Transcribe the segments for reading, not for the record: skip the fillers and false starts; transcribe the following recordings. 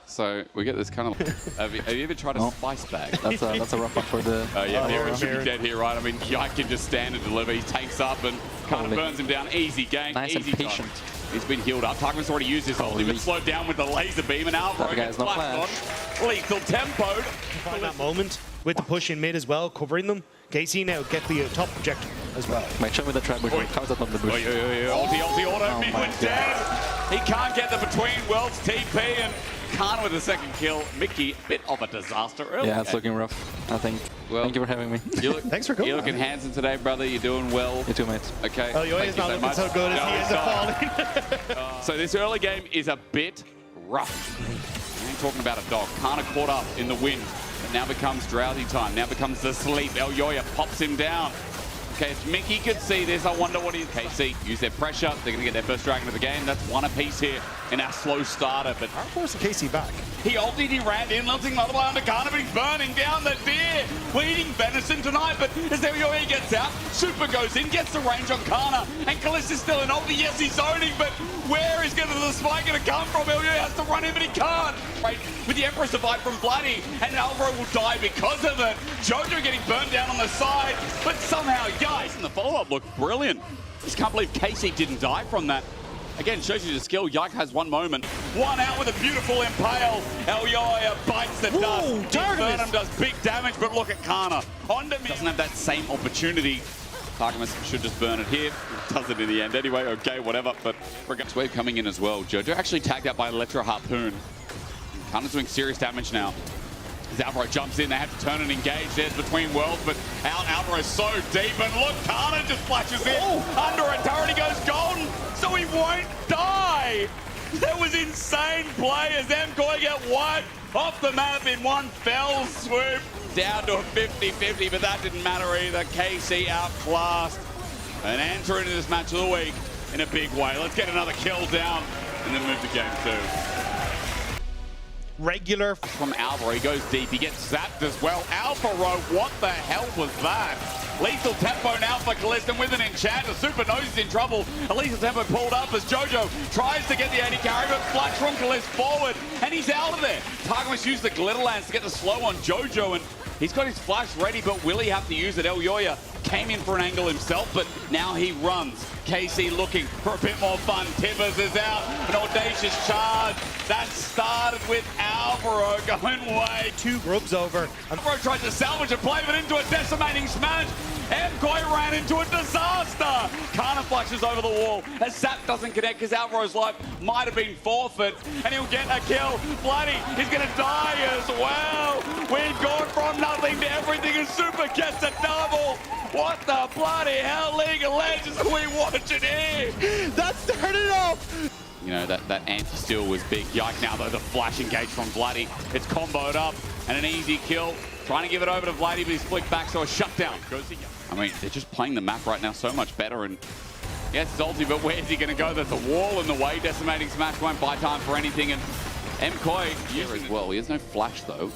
So we get this kind of. Have you ever tried a spice bag? That's a rough one for the. Yeah, Mirren should be dead here, right? I mean, Yike can just stand and deliver. He takes up and kind of burns him down. Easy game, nice easy and patient. time. He's been healed up. Tarkman's already used his ulti, but slowed down with the laser beam, and Alvaro gets flashed on. Lethal tempoed. Find that moment with the push in mid as well, covering them. KC now get the top projector as well. Might show me the trap before he comes up on the bush. Ulti, auto, Midwin's dead. He can't get the between worlds TP, and Khan with the second kill. Mickey, bit of a disaster early. Yeah, it's looking rough, I think. Well, thank you for having me. Thanks for coming. You're looking handsome today, brother. You're doing well. You too, mate. Okay. Oh, Yoya's not looking so good as he ends up falling. So this early game is a bit rough. I ain't talking about a dog. Kana caught up in the wind. It now becomes drowsy time. Now becomes the sleep. El Yoya pops him down. Okay, if Mickey could see this, I wonder what he is. KC use their pressure. They're going to get their first dragon of the game. That's one apiece here in our slow starter. But I'll force KC back. He ulted, he ran in, launching multiple under Kana, but he's burning down the deer. We're eating venison tonight, but as El Yoya gets out, Super goes in, gets the range on Kana, and Callista's still in ulti. Yes, he's zoning, but where is the spike going to come from? El Yoya has to run in, but he can't. Right, with the Emperor survived from Bloody, and Alvaro will die because of it. Jojo getting burned down on the side, but somehow, guys, and the follow-up looked brilliant. Just can't believe Casey didn't die from that. Again, shows you the skill. Yike has one moment. One out with a beautiful impale. El Yoya bites the dust. Burnham does big damage, but look at Kana. Doesn't have that same opportunity. Tarkman should just burn it here. Does it in the end anyway. Okay, whatever. But wave coming in as well. Jojo actually tagged out by Electro Harpoon. Kana's doing serious damage now. As Alvaro jumps in, they have to turn and engage. There's between worlds, but Alvaro's so deep. And look, Kana just flashes in. Under a turret, he goes golden, so he won't die. That was insane play as MKoi get wiped off the map in one fell swoop. Down to a 50-50, but that didn't matter either. KC outclassed and enter into this match of the week in a big way. Let's get another kill down and then move to game 2. Regular from Alvaro, he goes deep, he gets zapped as well. Alvaro, what the hell was that? Lethal tempo now for Callista with an enchanter. Super knows he's in trouble. A lethal tempo pulled up as Jojo tries to get the AD carry, but flash from Callista forward, and he's out of there. Tarkman used the glitter lance to get the slow on Jojo, and he's got his flash ready, but will he have to use it? El Yoya came in for an angle himself, but now he runs. KC looking for a bit more fun. Tibbers is out, an audacious charge. That started with Alvaro going way. 2 grubs over. Alvaro tried to salvage a play, but into a decimating smash. MKoi ran into a disaster. Kana flashes over the wall as Sap doesn't connect because Alvaro's life might have been forfeit, and he'll get a kill. Bloody, he's going to die as well. We've gone from nothing to everything, and Super gets a double. What the bloody hell, League of Legends, are we watching here? That started off. You know, that anti-steal was big. Yike now, though, the flash engage from Bloody. It's comboed up, and an easy kill. Trying to give it over to Bloody, but he's flicked back, so a shutdown goes to Yike. I mean, they're just playing the map right now so much better, and yes, it's ulti, but where's he going to go? There's a wall in the way. Decimating smash won't buy time for anything, and MKoi here as well. He has no flash, though.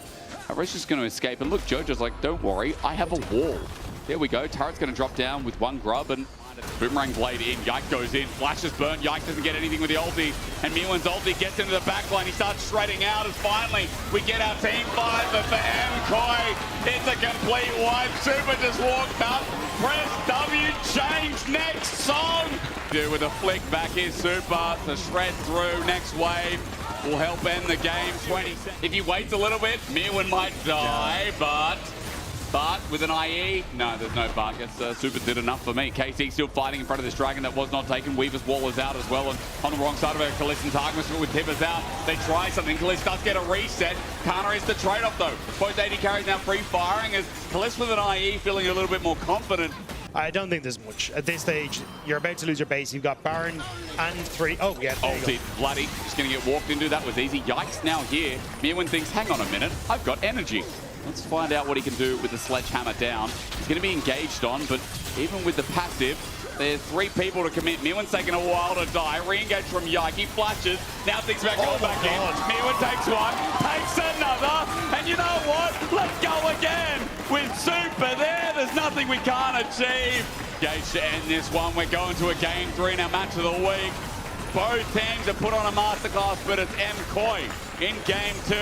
Alvaro's just going to escape, and look, Jojo's like, don't worry, I have a wall. There we go. Turret's going to drop down with one grub, and Boomerang blade in. Yike goes in. Flash is burnt. Yike doesn't get anything with the ulti. And Miwan's ulti gets into the backline. He starts shredding out as finally we get our team fight. But for MKoi, it's a complete wipe. Super just walked up. Press W. Change. Next song. With a flick back here. Super to shred through. Next wave will help end the game. 20 seconds. If he waits a little bit, Miwan might die. But with an IE, no, there's no but. Guess Super did enough for me. KC still fighting in front of this dragon that was not taken. Weaver's wall is out as well, and on the wrong side of it, Callista and Tarkman with Tibbers out. They try something. Callista does get a reset. Kana is the trade-off though. Both AD carries now free-firing as Callista with an IE feeling a little bit more confident. I don't think there's much. At this stage, you're about to lose your base. You've got Baron and 3. Oh, yeah, there you go. Bloody. Just going to get walked into. That was easy. Yikes now here. Mirwin thinks, hang on a minute. I've got energy. Let's find out what he can do with the sledgehammer down. He's going to be engaged on, but even with the passive, there's 3 people to commit. Mirwan's taking a while to die. Re-engage from Yike. He flashes. Now thinks about going back in. Mirwan takes one, takes another, and you know what? Let's go again. With Super there, there's nothing we can't achieve. Engage to end this one. We're going to a game 3 in our match of the week. Both teams have put on a masterclass, but it's MKoi in game 2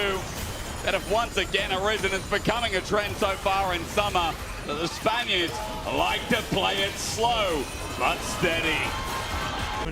that have once again arisen. It's becoming a trend so far in summer that the Spaniards like to play it slow but steady.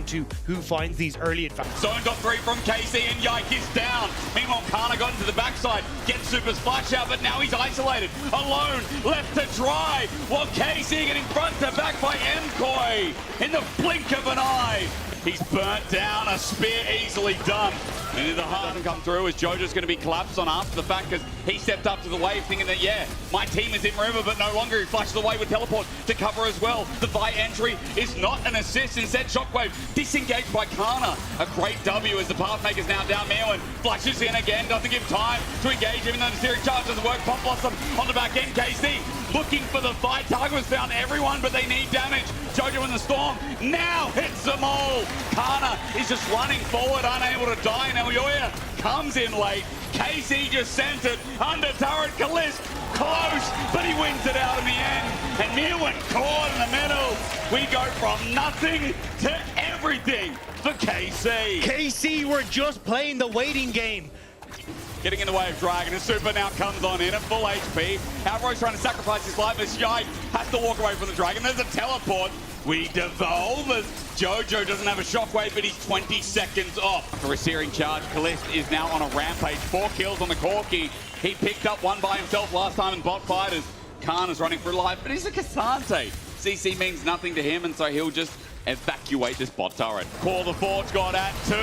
To who finds these early advantages. Zone got 3 from KC and Yike is down. Meanwhile, Kana got into the backside, gets Super's flash out, but now he's isolated, alone, left to dry, while KC getting front to back by MKOI in the blink of an eye. He's burnt down, a spear easily done. And the heart doesn't come through as Jojo's going to be collapsed on after the fact because he stepped up to the wave thinking that, yeah, my team is in river, but no longer. He flashes away with teleport to cover as well. The Vi entry is not an assist. Instead, Shockwave disengaged by Kana. A great W as the Pathmaker's now down. Meowin flashes in again, doesn't give time to engage even though the series charge doesn't work. Pop Blossom on the back end. KC looking for the fight. Target was found everyone, but they need damage. Jojo in the storm now hits them all. Kana is just running forward, unable to die. Now Yoya comes in late. KC just sent it under turret. Kalist close, but he wins it out in the end. And Meowin caught in the middle. We go from nothing to everything for KC. KC were just playing the waiting game. Getting in the way of Dragon, and Super now comes on in at full HP. Alvaro's trying to sacrifice his life as Yike has to walk away from the Dragon. There's a teleport. We devolve as Jojo doesn't have a shockwave, but he's 20 seconds off. For a searing charge, Kalist is now on a rampage. 4 kills on the Corki. He picked up 1 by himself last time in bot fight as Khan is running for life, but he's a Cassante. CC means nothing to him, and so he'll just evacuate this bot turret. Call the Forge God at 2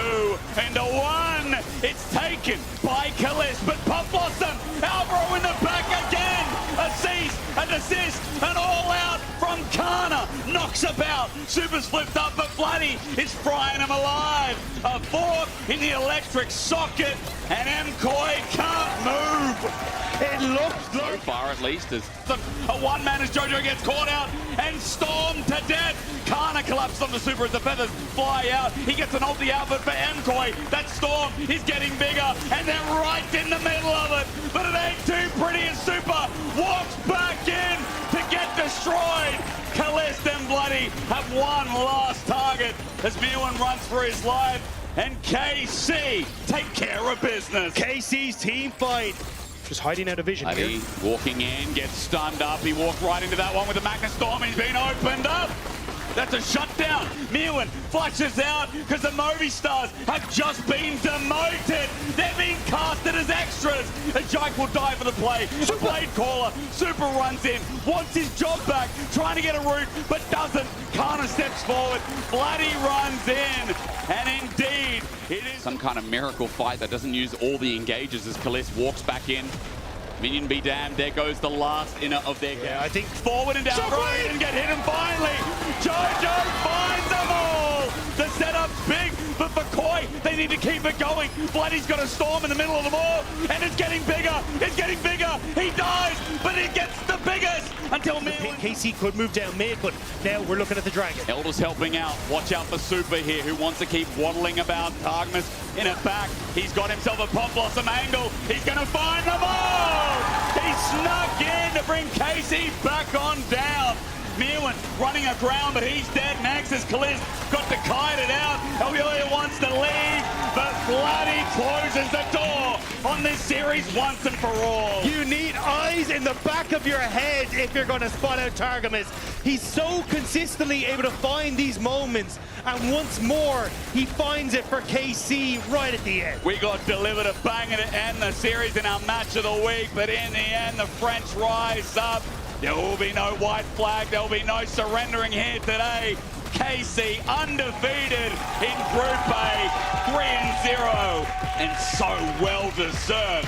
and a 1. It's taken by Kalist, but Pop Blossom, Alvaro in the back again. A cease, a desist, an all out from Kana. Knocks about. Super's flipped up, but Bloody is frying him alive. A 4th in the electric socket, and MKOI can't move. It looks so far at least as a 1-man as Jojo gets caught out and stormed to death. Kana collapsed on the Super as the feathers fly out. He gets an ulti out, but for MKOI, that storm is getting bigger, and they're right in the middle of it. But it ain't too pretty as Super walks back in to get destroyed. Kalist and Bloody have one last target as Meowin runs for his life, and KC take care of business. KC's team fight. Just hiding out of vision here. Walking in, gets stunned up. He walked right into that one with the Magna Storm. He's been opened up. That's a shutdown. Meowin flashes out because the Movistars have just been demoted. They're being casted as extras. A Jike will die for the play. The Blade Caller, Super runs in, wants his job back, trying to get a root, but doesn't. Kana steps forward. Bloody runs in. And indeed, it is some kind of miracle fight that doesn't use all the engages as Kalist walks back in. Minion be damned, there goes the last inner of their game. I think forward and down right and get hit him finally. Jojo finds them all. The setup's big, but for Koi, they need to keep it going. Bloody's got a storm in the middle of them all, and it's getting bigger. It's getting bigger. He dies, but it gets the biggest until KC could move down mid, but now we're looking at the Dragon. Elder's helping out. Watch out for Super here, who wants to keep waddling about. Targmas in it back. He's got himself a Pop Blossom angle. He's going to find them all. He snuck in to bring KC back on down. Meowin running aground, but he's dead. Max as Kalist got to kite it out. Elviola wants to leave, but Bloody closes the door on this series once and for all. You need eyes in the back of your head if you're going to spot out Targamas. He's so consistently able to find these moments, and once more, he finds it for KC right at the end. We got delivered a banger to end the series in our match of the week, but in the end, the French rise up. There will be no white flag. There will be no surrendering here today. KC undefeated in Group A, 3-0, and so well deserved.